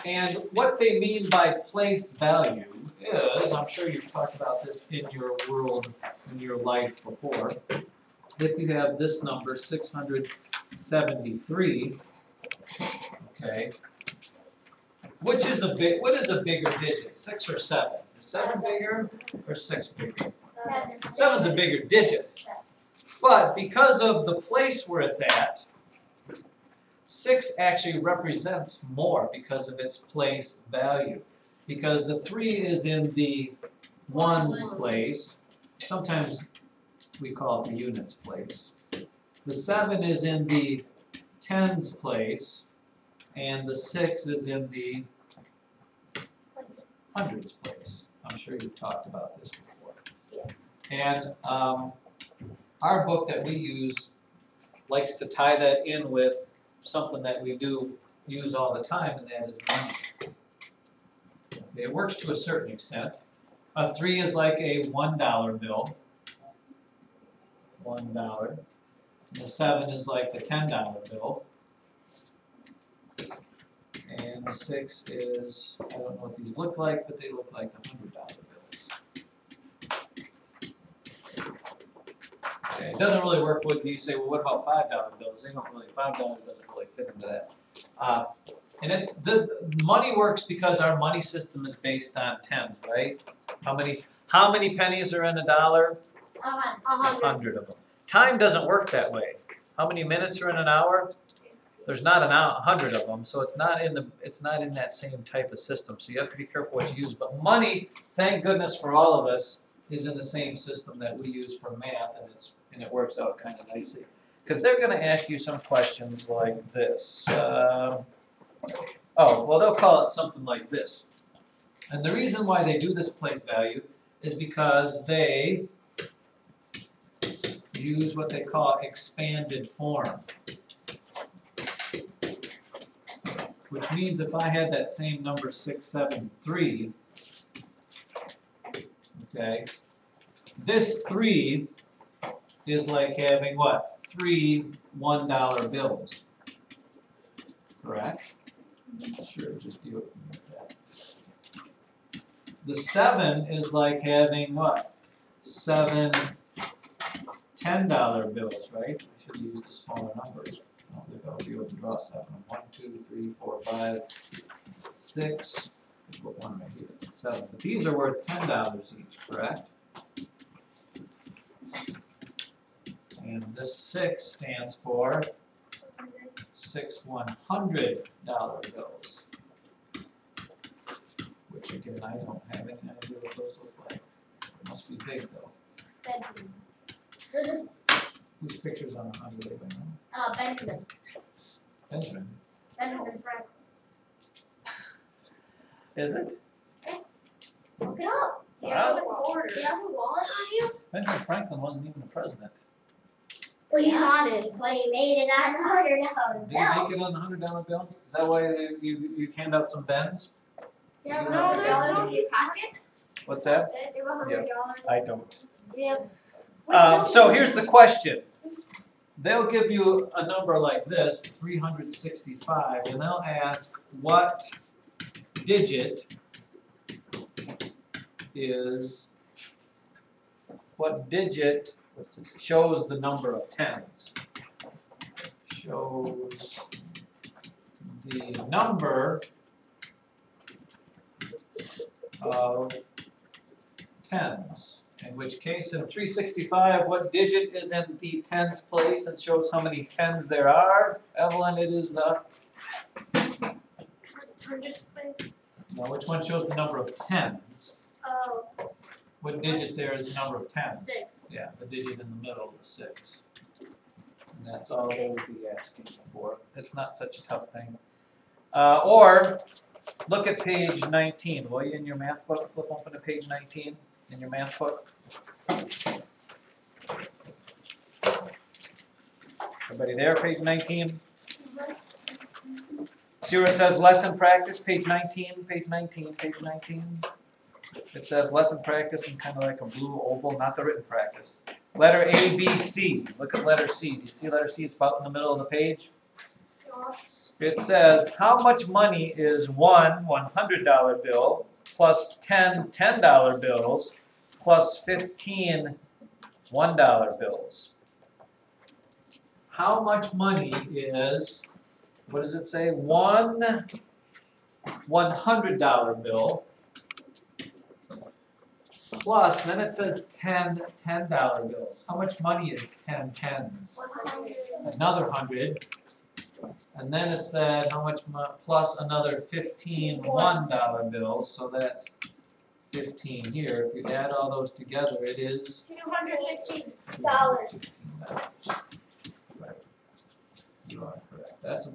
And what they mean by place value is, I'm sure you've talked about this in your world, in your life before. If you have this number, 673, okay, what is a bigger digit, 6 or 7? Is 7 bigger or 6 bigger? 7's a bigger digit. But because of the place where it's at, 6 actually represents more because of its place value. Because the 3 is in the ones place, sometimes we call it the units place. The 7 is in the tens place, and the 6 is in the hundreds place. I'm sure you've talked about this before. And our book that we use likes to tie that in with something that we do use all the time, and that is money. Okay, it works to a certain extent. A 3 is like a $1 bill. $1. And the 7 is like the $10 bill. And the 6 is, I don't know what these look like, but they look like the $100 bills. Okay, it doesn't really work with, you say, well, what about $5 bills? They don't really, $5 doesn't really fit into that. And the money works because our money system is based on tens, right? How many pennies are in a dollar? 100 of them. Time doesn't work that way. How many minutes are in an hour? There's not 100 of them, so it's not in that same type of system. So you have to be careful what you use. But money, thank goodness for all of us, is in the same system that we use for math, and it works out kind of nicely. Because they're going to ask you some questions like this. They'll call it something like this. And the reason why they do this place value is because they use what they call expanded form. Which means if I had that same number 673, okay, this 3 is like having what? 3 $1 bills. Correct? Sure, just do it like that. The 7 is like having what? 7 $10 bills, right? I should use the smaller numbers. I don't think I'll be able to draw 7. 1, 2, 3, 4, 5, 6. Put 1 right here. 7. But these are worth $10 each, correct? And this 6 stands for 6 $100 bills. Which again, I don't have any idea what those look like. It must be big though. Whose picture's on 100 anybody know? Benjamin. Benjamin. Benjamin Franklin. Is it? Look it up. Do you have a wallet on you? Benjamin Franklin wasn't even the president. Well, he's on it, but he made it on the $100 Did he make it on the $100 bill? Is that why you hand out some Bens? Yeah, You no, know, in his pocket. What's that? They were $100. I don't. Yep. So here's the question. They'll give you a number like this, 365, and they'll ask what digit shows the number of tens. Shows the number of tens. In which case, in 365, what digit is in the tens place and shows how many tens there are? Evelyn, it is the... Hundreds place. No, which one shows the number of tens? Oh. What digit there is the number of tens? 6. Yeah, the digit in the middle, the 6. And that's all they would be asking for. It's not such a tough thing. Or, look at page 19. Will you, in your math book, flip open to page 19 in your math book? Everybody there, page 19? See where it says lesson practice, page 19, page 19, page 19? It says lesson practice in kind of like a blue oval, not the written practice. Letter A, B, C. Look at letter C. Do you see letter C? It's about in the middle of the page. it says, how much money is one $100 bill plus 10 $10 bills plus 15 $1 bills? How much money is, what does it say, one $100 bill plus, then it says 10 $10 bills. How much money is 10 tens? 100. Another 100. And then it said how much plus another 15 $1 bills, so that's 15 here. If you add all those together, it is $215. $215. Right. You are correct. That's